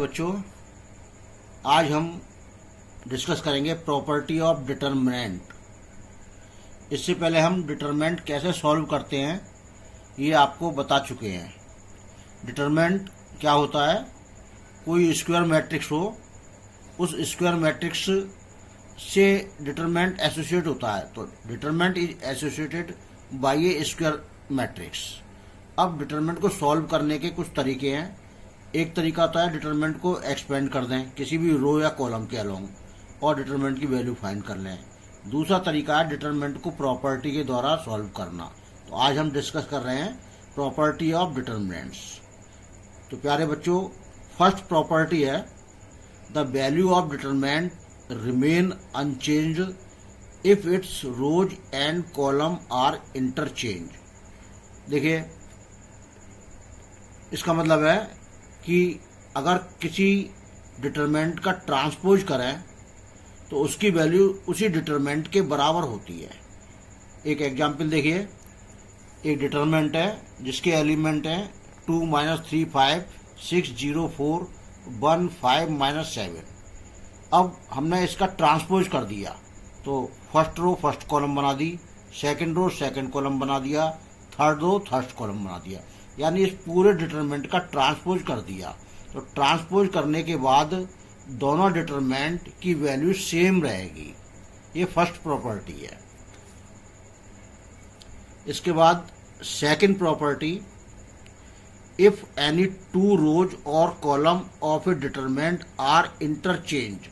बच्चों, आज हम डिस्कस करेंगे प्रॉपर्टी ऑफ डिटरमिनेंट। इससे पहले हम डिटरमिनेंट कैसे सॉल्व करते हैं ये आपको बता चुके हैं। डिटरमिनेंट क्या होता है? कोई स्क्वायर मैट्रिक्स हो, उस स्क्वायर मैट्रिक्स से डिटरमिनेंट एसोसिएट होता है, तो determinant is associated by a square matrix. अब डिटरमिनेंट को सॉल्व करने के कुछ तरीके हैं। एक तरीका होता है डिटरमिनेंट को एक्सपेंड कर दें किसी भी रो या कॉलम के अलोंग और डिटरमिनेंट की वैल्यू फाइंड कर लें। दूसरा तरीका है डिटरमिनेंट को प्रॉपर्टी के द्वारा सॉल्व करना। तो आज हम डिस्कस कर रहे हैं प्रॉपर्टी ऑफ डिटरमिनेंट्स। तो प्यारे बच्चों, फर्स्ट प्रॉपर्टी है the value of determinant remain unchanged if its rows and column are interchange. देखिए, इसका मतलब है कि अगर किसी डिटरमिनेंट का ट्रांसपोज करें तो उसकी वैल्यू उसी डिटरमिनेंट के बराबर होती है। एक एग्जाम्पल देखिए, एक डिटरमिनेंट है जिसके एलिमेंट हैं 2 - 3 5 6 0 4 1 5 - 7। अब हमने इसका ट्रांसपोज कर दिया तो फर्स्ट रो फर्स्ट कॉलम बना दी, सेकंड रो सेकंड कॉलम बना दिया, थर्ड रो थर्ड कॉलम बना दिया, यानी इस पूरे डिटरमिनेंट का ट्रांसपोज कर दिया। तो ट्रांसपोज करने के बाद दोनों डिटरमिनेंट की वैल्यू सेम रहेगी। ये फर्स्ट प्रॉपर्टी है। इसके बाद second property, if any two rows और column of a determinant are interchange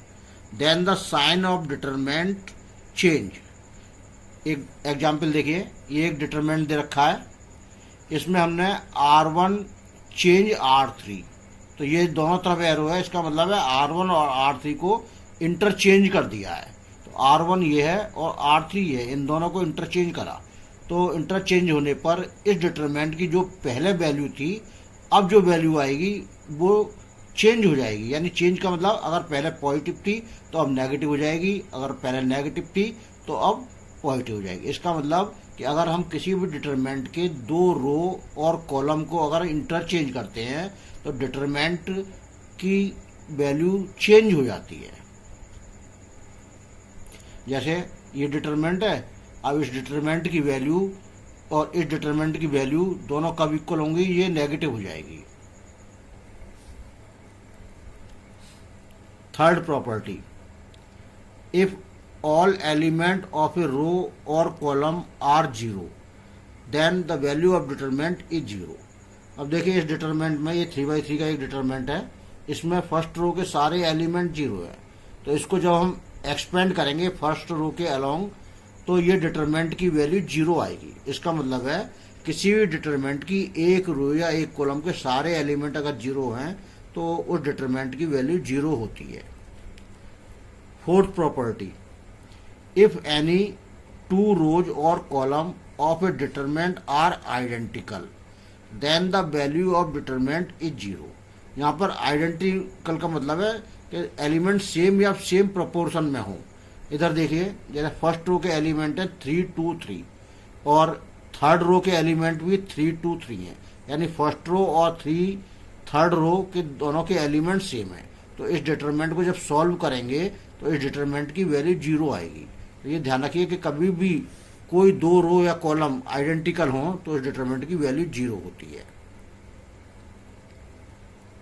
then the sign of determinant change. एक एग्जाम्पल देखिए, ये एक डिटरमिनेंट दे रखा है, इसमें हमने R1 चेंज R3, तो ये दोनों तरफ एरो है, इसका मतलब है R1 और R3 को इंटरचेंज कर दिया है। तो R1 ये है और R3 ये है, इन दोनों को इंटरचेंज करा। तो इंटरचेंज होने पर इस डिटरमिनेंट की जो पहले वैल्यू थी, अब जो वैल्यू आएगी वो चेंज हो जाएगी। यानी चेंज का मतलब अगर पहले पॉजिटिव थी तो अब नेगेटिव हो जाएगी, अगर पहले नेगेटिव थी तो अब पॉजिटिव हो जाएगी। इसका मतलब कि अगर हम किसी भी डिटरमिनेंट के दो रो और कॉलम को अगर इंटरचेंज करते हैं तो डिटरमिनेंट की वैल्यू चेंज हो जाती है। जैसे ये डिटरमिनेंट है, अब इस डिटरमिनेंट की वैल्यू और इस डिटरमिनेंट की वैल्यू दोनों कब इक्वल होंगी? ये नेगेटिव हो जाएगी। Third property, if all element of a row or column are 0 then the value of determinant is 0। अब देखिए, इस डिटरमिनेंट में ये 3/3 का एक डिटरमिनेंट है, इसमें फर्स्ट रो के सारे एलिमेंट 0 है। तो इसको जब हम एक्सपेंड करेंगे फर्स्ट रो के अलोंग तो ये डिटरमिनेंट की वैल्यू 0 आएगी। इसका मतलब है किसी भी डिटरमिनेंट की एक रो या एक कॉलम के सारे एलिमेंट अगर 0 हैं तो उस डिटरमिनेंट की वैल्यू 0 होती है। Fourth property, if any two rows or column of a determinant are identical then the value of determinant is 0। यहाँ पर आइडेंटिकल का मतलब है कि एलिमेंट सेम या सेम प्रोपोर्शन में हो। इधर देखिए, जैसे फर्स्ट रो के एलिमेंट है 3 2 3 और थर्ड रो के एलिमेंट भी 3 2 3 है, यानी फर्स्ट रो और थर्ड रो के दोनों के एलिमेंट सेम है। तो इस डिटरमिनेंट को जब सॉल्व करेंगे तो इस डिटरमिनेंट की वैल्यू 0 आएगी। तो ये ध्यान रखिए कि कभी भी कोई दो रो या कॉलम आइडेंटिकल हो तो इस डिटरमिनेंट की वैल्यू 0 होती है।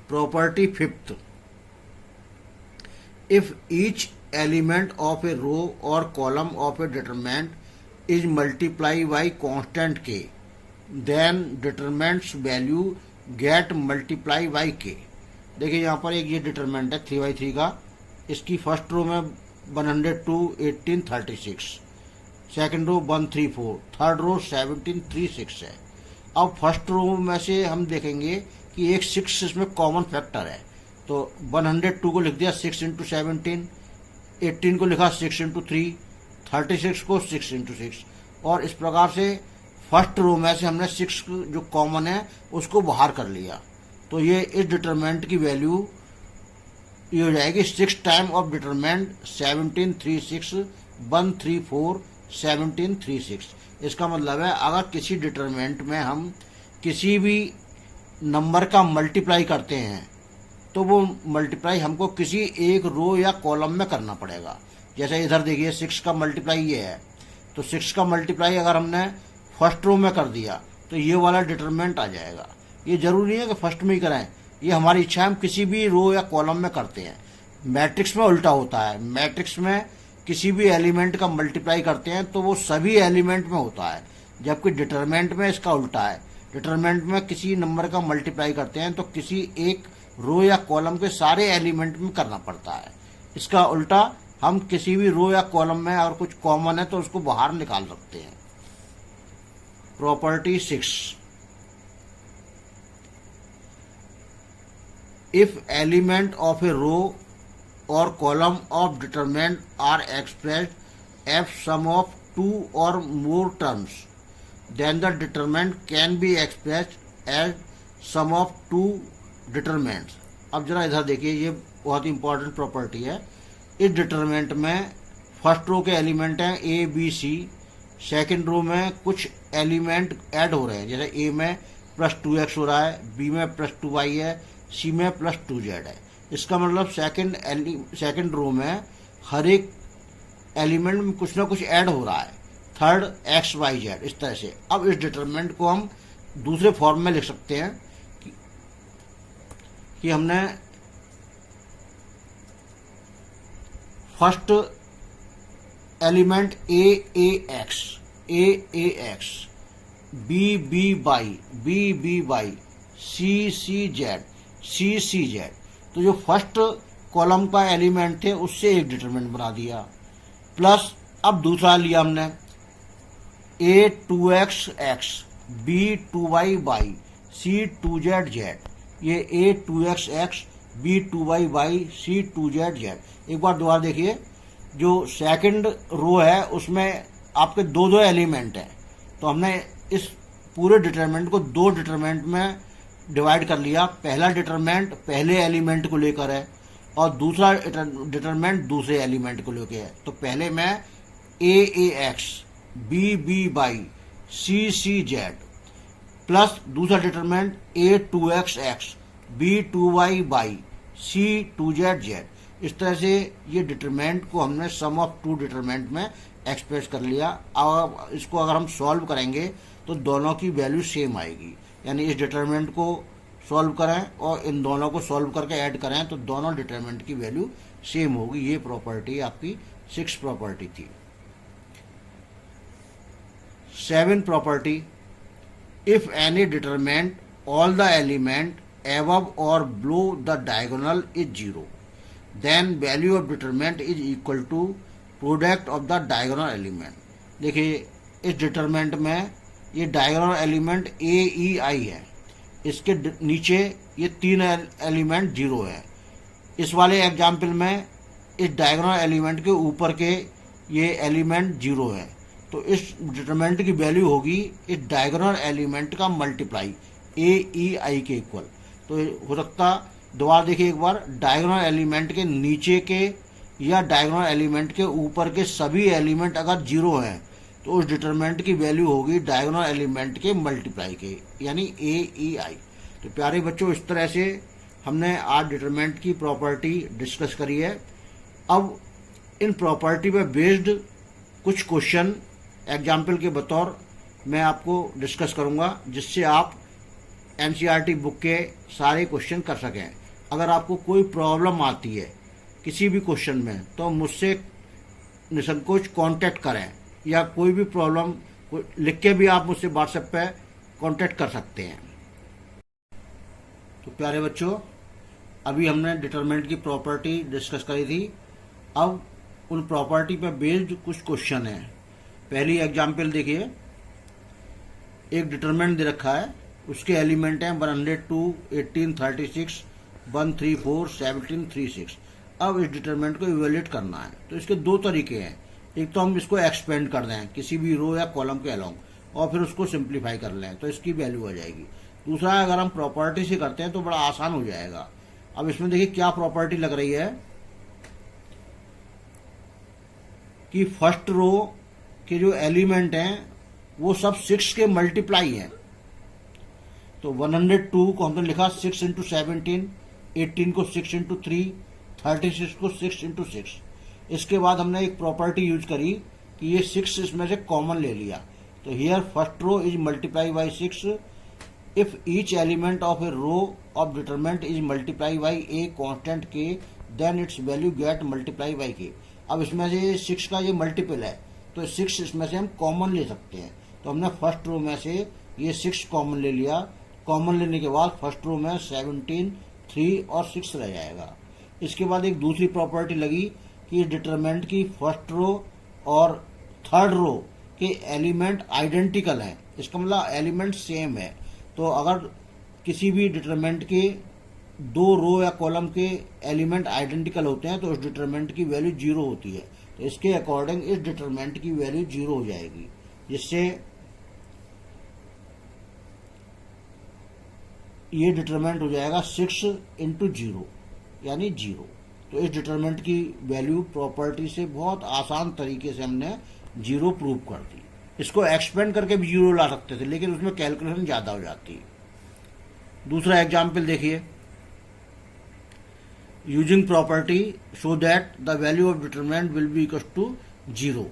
Property fifth, if each element of a row और column of a determinant is multiply by constant K then determinant's value get multiply by K. देखिए, यहाँ पर एक ये डिटरमिनेंट है 3/3 का, इसकी फर्स्ट रो में 102 18 36, सेकंड रो 134, थर्ड रो 17 36 है। अब फर्स्ट रो में से हम देखेंगे कि एक 6 इसमें कॉमन फैक्टर है, तो 102 को लिख दिया 6 × 17, 18 को लिखा 6 × 3, 36 को 6 × 6, और इस प्रकार से फर्स्ट रो में से हमने 6 जो कॉमन है उसको बाहर कर लिया। तो ये इस डिटरमिनेंट की वैल्यू ये हो जाएगी 6 टाइम ऑफ डिटरमिनेंट 17 36 134 17 36। इसका मतलब है अगर किसी डिटरमिनेंट में हम किसी भी नंबर का मल्टीप्लाई करते हैं तो वो मल्टीप्लाई हमको किसी एक रो या कॉलम में करना पड़ेगा। जैसे इधर देखिए 6 का मल्टीप्लाई ये है, तो 6 का मल्टीप्लाई अगर हमने फर्स्ट रो में कर दिया तो ये वाला डिटरमिनेंट आ जाएगा। ये जरूरी नहीं है कि फर्स्ट में ही करें, ये हमारी इच्छा है, हम किसी भी रो या कॉलम में करते हैं। मैट्रिक्स में उल्टा होता है, मैट्रिक्स में किसी भी एलिमेंट का मल्टीप्लाई करते हैं तो वो सभी एलिमेंट में होता है, जबकि डिटरमिनेंट में इसका उल्टा है। डिटरमिनेंट में किसी नंबर का मल्टीप्लाई करते हैं तो किसी एक रो या कॉलम के सारे एलिमेंट में करना पड़ता है। इसका उल्टा हम किसी भी रो या कॉलम में अगर कुछ कॉमन है तो उसको बाहर निकाल सकते हैं। Property 6, if element of a row or column of determinant are expressed as sum of two or more terms, then the determinant can be expressed as sum of two determinants। अब जरा इधर देखिए, ये बहुत इंपॉर्टेंट प्रॉपर्टी है। इस determinant में first row के एलिमेंट हैं A B C, second row में कुछ एलिमेंट ऐड हो रहे हैं, जैसे ए में +2x हो रहा है, बी में +2y है, सी में +2z है। इसका मतलब सेकेंड रो में हर एक एलिमेंट में कुछ ना कुछ ऐड हो रहा है, थर्ड x y z इस तरह से। अब इस डिटरमिनेंट को हम दूसरे फॉर्म में लिख सकते हैं कि हमने first element a x, b y, c z, तो जो फर्स्ट कॉलम का एलिमेंट थे उससे एक डिटरमिनेंट बना दिया, प्लस अब दूसरा लिया हमने a 2x x, b 2y y, c 2z z। ये a 2x x, b 2y y, c 2z z। एक बार दोबारा देखिए, जो सेकंड रो है उसमें आपके दो एलिमेंट हैं, तो हमने इस पूरे डिटरमिनेंट को दो डिटरमिनेंट में डिवाइड कर लिया। पहला डिटरमिनेंट पहले एलिमेंट को लेकर है और दूसरा डिटरमिनेंट दूसरे एलिमेंट को लेकर है। तो पहले मैं a x, b y, c z, plus दूसरा determinant a 2x x, b 2y y, c 2z z। इस तरह से ये डिटरमिनेंट को हमने सम ऑफ टू डिटरमिनेंट में एक्सप्रेस कर लिया। अब इसको अगर हम सॉल्व करेंगे तो दोनों की वैल्यू सेम आएगी, यानी इस डिटरमिनेंट को सॉल्व करें और इन दोनों को सॉल्व करके ऐड करें तो दोनों डिटरमिनेंट की वैल्यू सेम होगी। ये प्रॉपर्टी आपकी 6 प्रॉपर्टी थी। 7 property, if any determinant all the element above or below the diagonal is 0, then value of determinant is equal to product of the diagonal element। देखिए इस डिटरमिनेंट में ये diagonal element ए ई आई है, इसके नीचे ये तीन एलिमेंट 0 है। इस वाले एग्जाम्पल में इस डायगोनल एलिमेंट के ऊपर के ये एलिमेंट 0 है, तो इस डिटरमिनेंट की वैल्यू होगी इस डायगोनल एलिमेंट का मल्टीप्लाई ए ई आई के इक्वल। तो हो सकता, दोबारा देखिए एक बार, डायगोनल एलिमेंट के नीचे के या डायगोनल एलिमेंट के ऊपर के सभी एलिमेंट अगर 0 हैं तो उस डिटरमिनेंट की वैल्यू होगी डायगोनल एलिमेंट के मल्टीप्लाई के, यानी ए ई आई। तो प्यारे बच्चों, इस तरह से हमने आज डिटरमिनेंट की प्रॉपर्टी डिस्कस करी है। अब इन प्रॉपर्टी पर बेस्ड कुछ क्वेश्चन एग्जाम्पल के बतौर मैं आपको डिस्कस करूंगा, जिससे आप एनसीईआरटी बुक के सारे क्वेश्चन कर सकें। अगर आपको कोई प्रॉब्लम आती है किसी भी क्वेश्चन में तो मुझसे निसंकोच कांटेक्ट करें, या कोई भी प्रॉब्लम लिख के भी आप मुझसे व्हाट्सएप पे कांटेक्ट कर सकते हैं। तो प्यारे बच्चों, अभी हमने डिटरमिनेंट की प्रॉपर्टी डिस्कस करी थी। अब उन प्रॉपर्टी पर बेस्ड कुछ क्वेश्चन हैं। पहली एग्जाम्पल देखिए, एक डिटरमिनेंट दे रखा है, उसके एलिमेंट हैं 102, 18, 36, 134, 17, 36। अब इस डिटरमिनेंट को इवेल्युएट करना है, तो इसके दो तरीके हैं। एक तो हम इसको एक्सपेंड कर दें किसी भी रो या कॉलम के अलोंग, और फिर उसको सिंप्लीफाई कर लें तो इसकी वैल्यू आ जाएगी। दूसरा, अगर हम प्रॉपर्टी से करते हैं तो बड़ा आसान हो जाएगा। अब इसमें देखिए क्या प्रॉपर्टी लग रही है कि फर्स्ट रो के जो एलिमेंट हैं वो सब 6 के मल्टीप्लाई हैं। तो 102 को हमने लिखा 6 × 17, 18 को 6 इंटू 3, 36 को 6 इंटू 6। इसके बाद हमने एक प्रॉपर्टी यूज करी कि ये 6 इसमें से कॉमन ले लिया, तो here first row is multiply by 6 if each element of a row of determinant is multiply by a constant K then its value get multiply by K. अब इसमें से 6 का ये मल्टीपल है, तो 6 इसमें से हम कॉमन ले सकते हैं, तो हमने फर्स्ट रो में से ये 6 कॉमन ले लिया। कॉमन लेने के बाद फर्स्ट रो में 17, 3 और 6 रह जाएगा। इसके बाद एक दूसरी प्रॉपर्टी लगी कि डिटरमिनेंट की फर्स्ट रो और थर्ड रो के एलिमेंट आइडेंटिकल हैं, इसका मतलब एलिमेंट सेम है। तो अगर किसी भी डिटरमिनेंट के दो रो या कॉलम के एलिमेंट आइडेंटिकल होते हैं तो उस डिटरमिनेंट की वैल्यू 0 होती है, तो इसके अकॉर्डिंग इस डिटरमिनेंट की वैल्यू 0 हो जाएगी, जिससे ये डिटरमिनेंट हो जाएगा 6 इंटू 0 यानी 0। तो इस डिटरमिनेंट की वैल्यू प्रॉपर्टी से बहुत आसान तरीके से हमने 0 प्रूव कर दी। इसको एक्सपेंड करके भी 0 ला सकते थे, लेकिन उसमें कैलकुलेशन ज़्यादा हो जाती है। दूसरा एग्जाम्पल देखिए, using property so that the value of determinant will be equal to 0।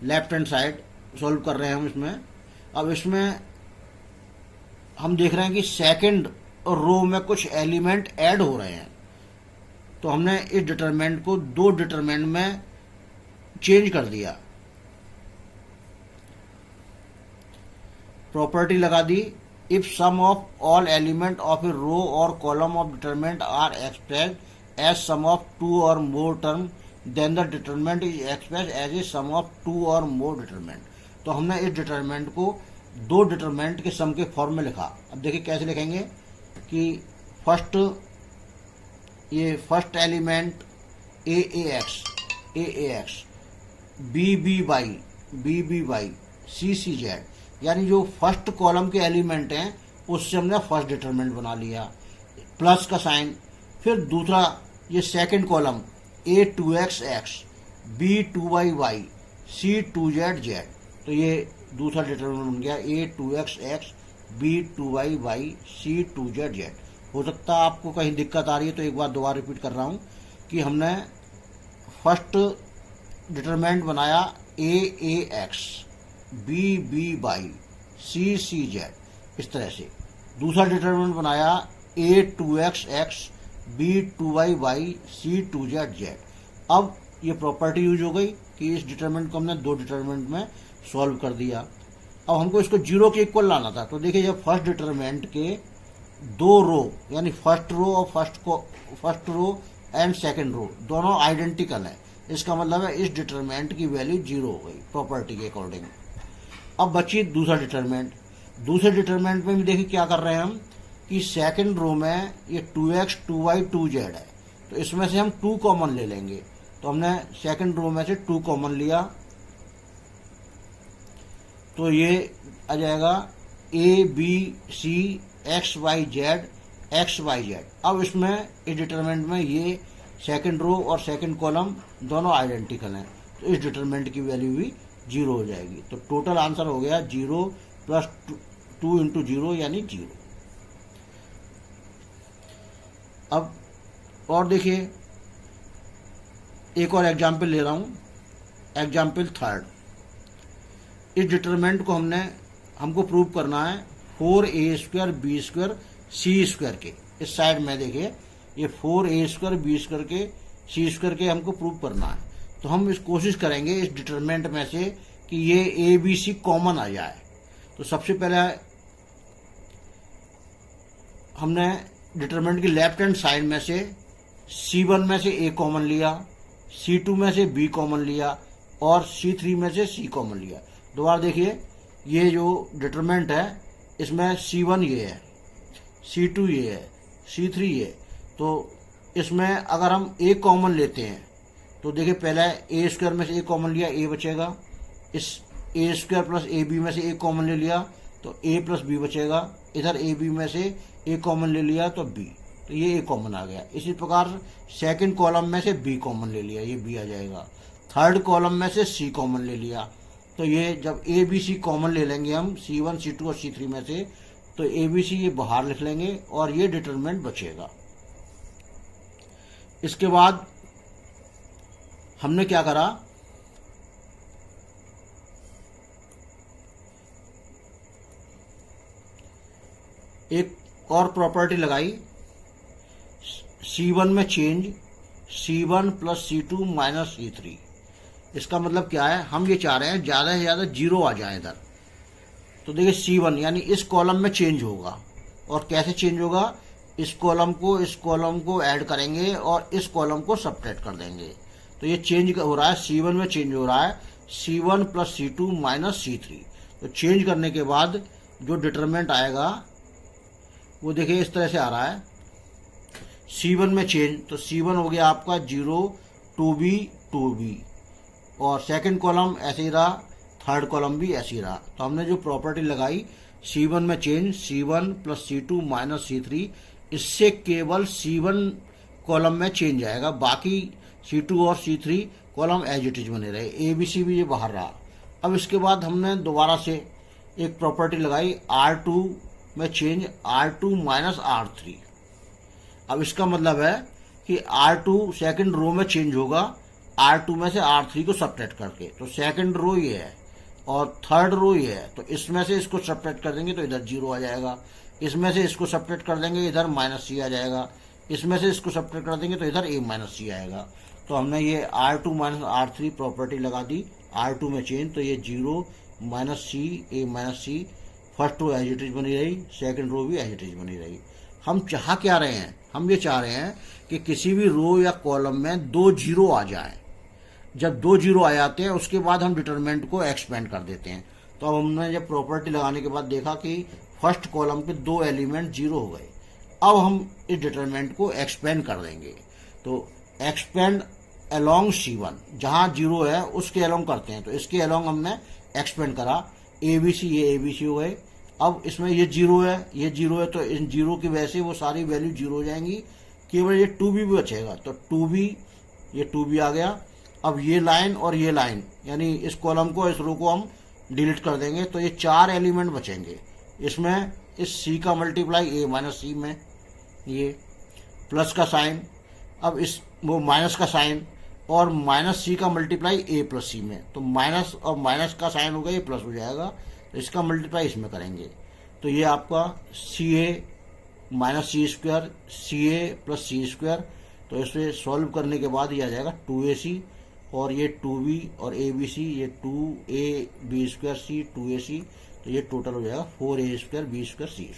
Left hand side solve कर रहे हैं हम इसमें। अब इसमें हम देख रहे हैं कि सेकंड रो में कुछ एलिमेंट ऐड हो रहे हैं, तो हमने इस डिटरमिनेंट को दो डिटरमिनेंट में चेंज कर दिया। प्रॉपर्टी लगा दी, if sum of all element of a row और column of determinant are expressed as sum of 2 और more term then the determinant is expressed as a sum of 2 और मोर डिटरमिनेंट। तो हमने इस डिटरमिनेंट को दो डिटरमिनेंट के सम के फॉर्म में लिखा। अब देखिए कैसे लिखेंगे कि first element A X B by C Z, यानी जो फर्स्ट कॉलम के एलिमेंट हैं उससे हमने फर्स्ट डिटरमिनेंट बना लिया, प्लस का साइन। फिर दूसरा ये second column A2x B2y C2z, तो ये दूसरा डिटरमिनेंट बन गया A2x B2y C2z। हो सकता है आपको कहीं दिक्कत आ रही है, तो एक बार दोबारा रिपीट कर रहा हूँ कि हमने फर्स्ट डिटरमिनेंट बनाया AX B C Z इस तरह से। दूसरा डिटरमिनेंट बनाया A2x B2y C2z। अब ये प्रॉपर्टी यूज हो गई कि इस डिटरमिनेंट को हमने दो डिटरमिनेंट में सॉल्व कर दिया। अब हमको इसको 0 के इक्वल लाना था, तो देखिए जब फर्स्ट डिटरमिनेंट के दो रो यानी first row and second row दोनों आइडेंटिकल हैं, इसका मतलब है इस डिटरमिनेंट की वैल्यू 0 हो गई प्रॉपर्टी के अकॉर्डिंग। अब बची दूसरा डिटरमिनेंट। दूसरे डिटरमिनेंट में भी देखिए क्या कर रहे हैं हम कि सेकंड रो में ये 2x 2y 2z है, तो इसमें से हम 2 कॉमन ले लेंगे। तो हमने सेकंड रो में से 2 कॉमन लिया, तो ये आ जाएगा ABC XYZ। अब इसमें इस डिटरमिनेंट में ये सेकंड रो और सेकंड कॉलम दोनों आइडेंटिकल हैं, तो इस डिटरमिनेंट की वैल्यू भी 0 हो जाएगी। तो टोटल आंसर हो गया 0 प्लस 2 इंटू 0 यानी 0। अब और देखिए एक और एग्जाम्पल ले रहा हूँ, एग्जाम्पल थर्ड। इस डिटरमिनेंट को हमको प्रूव करना है 4a² b² c² के। इस साइड में देखिए ये 4a² b² के c² के हमको प्रूव करना है, तो हम इस कोशिश करेंगे इस डिटरमिनेंट में से कि ये ABC कॉमन आ जाए। तो सबसे पहले हमने डिटरमिनेंट की लेफ्ट हैंड साइड में से C1 में से A कॉमन लिया, C2 में से B कॉमन लिया और C3 में से C कॉमन लिया। दोबारा देखिए ये जो डिटरमिनेंट है इसमें C1 ये है, C2 ये है, C3 ये, तो इसमें अगर हम A कॉमन लेते हैं तो देखिए पहले A² में से A कॉमन लिया, A बचेगा। इस A² प्लस AB में से A कॉमन ले लिया तो A प्लस B बचेगा। इधर AB में से A कॉमन ले लिया तो B, तो ये A कॉमन आ गया। इसी प्रकार सेकंड कॉलम में से B कॉमन ले लिया, ये B आ जाएगा। थर्ड कॉलम में से C कॉमन ले लिया, तो ये जब ABC कॉमन ले लेंगे हम C1 C2 और C3 में से, तो ABC ये बाहर लिख लेंगे और ये डिटरमिनेंट बचेगा। इसके बाद हमने क्या करा, एक और प्रॉपर्टी लगाई, C1 में change C1 plus C2 minus C3। इसका मतलब क्या है, हम ये चाह रहे हैं ज़्यादा से ज़्यादा जीरो आ जाए इधर। तो देखिए C1 यानी इस कॉलम में चेंज होगा, और कैसे चेंज होगा, इस कॉलम को ऐड करेंगे और इस कॉलम को सबट्रैक्ट कर देंगे। तो ये चेंज हो रहा है, C1 में चेंज हो रहा है C1 plus C2 minus C3। तो चेंज करने के बाद जो डिटरमिनेंट आएगा वो देखिए इस तरह से आ रहा है, C1 में चेंज, तो C1 हो गया आपका 0 2B 2B, और सेकंड कॉलम ऐसे ही रहा, थर्ड कॉलम भी ऐसे ही रहा। तो हमने जो प्रॉपर्टी लगाई C1 में change C1 plus C2 minus C3, इससे केवल C1 कॉलम में चेंज आएगा, बाकी C2 और C3 column as it is बने रहे, ABC भी ये बाहर रहा। अब इसके बाद हमने दोबारा से एक प्रॉपर्टी लगाई R2 में चेंज R2 माइनस R3। अब इसका मतलब है कि R2 सेकंड रो में चेंज होगा R2 में से R3 को सबट्रैक्ट करके। तो सेकंड रो ये है और थर्ड रो ये है, तो इसमें से इसको सबट्रैक्ट कर देंगे तो इधर 0 आ जाएगा, इसमें से इसको सबट्रैक्ट कर देंगे इधर माइनस C आ जाएगा, इसमें से इसको सबट्रैक्ट कर देंगे तो इधर A माइनस C आएगा। तो हमने ये R2 माइनस R3 प्रॉपर्टी लगा दी, R2 में चेंज, तो ये 0 minus C A minus C, first row as it is बनी रही, सेकंड रो भी एज इट इज बनी रही। हम चाह क्या रहे हैं, हम ये चाह रहे हैं कि किसी भी रो या कॉलम में 2 जीरो आ जाए। जब 2 जीरो आ जाते हैं उसके बाद हम डिटरमिनेंट को एक्सपेंड कर देते हैं। तो अब हमने जब प्रॉपर्टी लगाने के बाद देखा कि फर्स्ट कॉलम के 2 एलिमेंट 0 हो गए, अब हम इस डिटरमिनेंट को एक्सपेंड कर देंगे। तो एक्सपेंड अलोंग C1, जहाँ 0 है उसके अलोंग करते हैं, तो इसके अलोंग हमने एक्सपेंड करा, ABC ये ABC हो गए। अब इसमें ये 0 है, ये 0 है, तो इन 0 की वजह से वो सारी वैल्यू 0 हो जाएंगी, केवल ये 2B भी बचेगा, तो 2B, ये 2B आ गया। अब ये लाइन और ये लाइन, यानी इस कॉलम को, इस रो को हम डिलीट कर देंगे, तो ये 4 एलिमेंट बचेंगे। इसमें इस C का मल्टीप्लाई A माइनस C में, ये प्लस का साइन, अब इस वो माइनस का साइन, और माइनस C का मल्टीप्लाई A प्लस C में, तो माइनस और माइनस का साइन होगा, ये प्लस हो जाएगा, तो इसका मल्टीप्लाई इसमें करेंगे। तो ये आपका CA minus C² CA plus C², तो इसे सॉल्व करने के बाद ये आ जाएगा 2AC, और ये 2B और ABC, ये 2AB²C 2AC, तो ये टोटल हो जाएगा 4A² B² C²।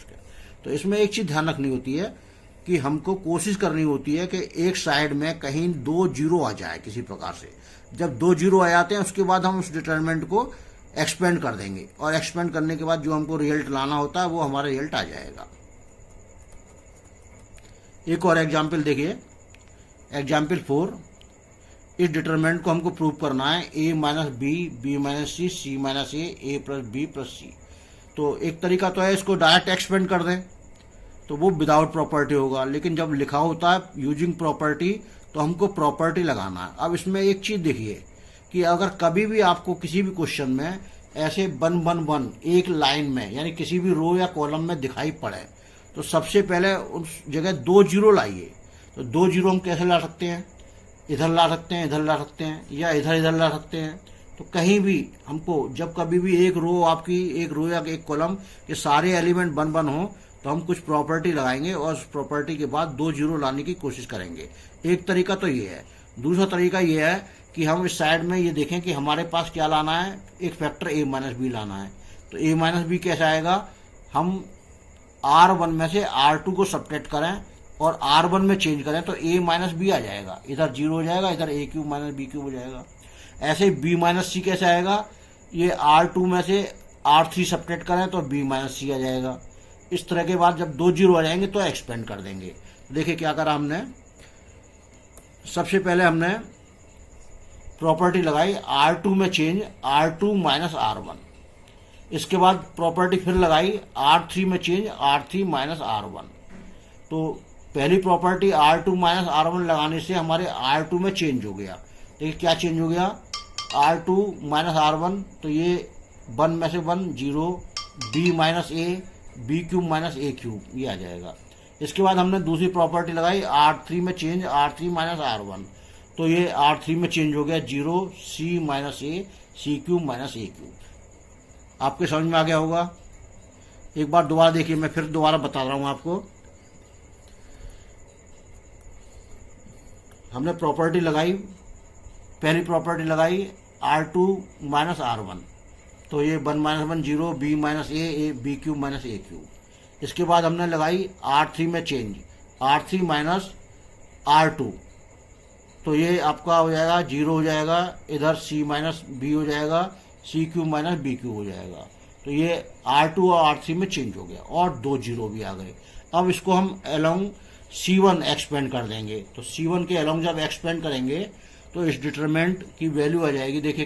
तो इसमें एक चीज़ ध्यान रखनी होती है कि हमको कोशिश करनी होती है कि एक साइड में कहीं 2 जीरो आ जाए किसी प्रकार से। जब 2 जीरो आ जाते हैं उसके बाद हम उस डिटरमिनेंट को एक्सपेंड कर देंगे, और एक्सपेंड करने के बाद जो हमको रिजल्ट लाना होता है वो हमारा रिजल्ट आ जाएगा। एक और एग्जाम्पल देखिए, एग्जाम्पल 4। इस डिटरमिनेंट को हमको प्रूव करना है A minus B B minus C C minus A plus B plus C। तो एक तरीका तो है इसको डायरेक्ट एक्सपेंड कर दें, तो वो विदाउट प्रॉपर्टी होगा, लेकिन जब लिखा होता है यूजिंग प्रॉपर्टी तो हमको प्रॉपर्टी लगाना है। अब इसमें एक चीज़ देखिए कि अगर कभी भी आपको किसी भी क्वेश्चन में ऐसे 1 1 1 एक लाइन में, यानी किसी भी रो या कॉलम में दिखाई पड़े, तो सबसे पहले उस जगह 2 जीरो लाइए। तो 2 जीरो हम कैसे ला सकते हैं, इधर ला सकते हैं, इधर ला सकते हैं, या इधर ला सकते हैं। तो कहीं भी हमको जब कभी भी एक रो या एक कॉलम के सारे एलिमेंट 1 1 हो, तो हम कुछ प्रॉपर्टी लगाएंगे और उस प्रॉपर्टी के बाद 2 जीरो लाने की कोशिश करेंगे। एक तरीका तो ये है। दूसरा तरीका ये है कि हम इस साइड में ये देखें कि हमारे पास क्या लाना है, एक फैक्टर A माइनस B लाना है। तो A माइनस B कैसे आएगा, हम R1 में से R2 को सबट्रैक्ट करें और R1 में चेंज करें तो A माइनस B आ जाएगा, इधर 0 हो जाएगा, इधर A³ माइनस B³ हो जाएगा। ऐसे B माइनस C कैसे आएगा, ये R2 में से R3 सबट्रैक्ट करें तो B माइनस C आ जाएगा। इस तरह के बाद जब 2 जीरो आ जाएंगे तो एक्सपेंड कर देंगे। देखिए क्या करा हमने, सबसे पहले हमने प्रॉपर्टी लगाई R2 में चेंज R2 माइनस R1। इसके बाद प्रॉपर्टी फिर लगाई R3 में चेंज R3 माइनस R1। तो पहली प्रॉपर्टी R2 माइनस R1 लगाने से हमारे R2 में चेंज हो गया। देखिए क्या चेंज हो गया, R2 माइनस R1, तो ये 1 में से 1 0, B minus A B³ minus A³ ये आ जाएगा। इसके बाद हमने दूसरी प्रॉपर्टी लगाई R3 में चेंज R3 माइनस R1, तो ये R3 में चेंज हो गया 0 C minus A C cube minus A cube. आपके समझ में आ गया होगा। एक बार दोबारा देखिए, मैं फिर दोबारा बता रहा हूँ आपको। हमने प्रॉपर्टी लगाई, पहली प्रॉपर्टी लगाई R2 माइनस R1, तो ये 1 minus 1 0 B minus A B cube minus A cube. इसके बाद हमने लगाई R3 में चेंज R3 माइनस R2, तो ये आपका हो जाएगा 0 हो जाएगा, इधर C माइनस बी हो जाएगा, C cube minus B cube हो जाएगा। तो ये R2 और R3 में चेंज हो गया और 2 0 भी आ गए। अब इसको हम अलोंग C1 एक्सपेंड कर देंगे, तो C1 के अलोंग जब एक्सपेंड करेंगे तो इस डिटरमिनेंट की वैल्यू आ जाएगी। देखिए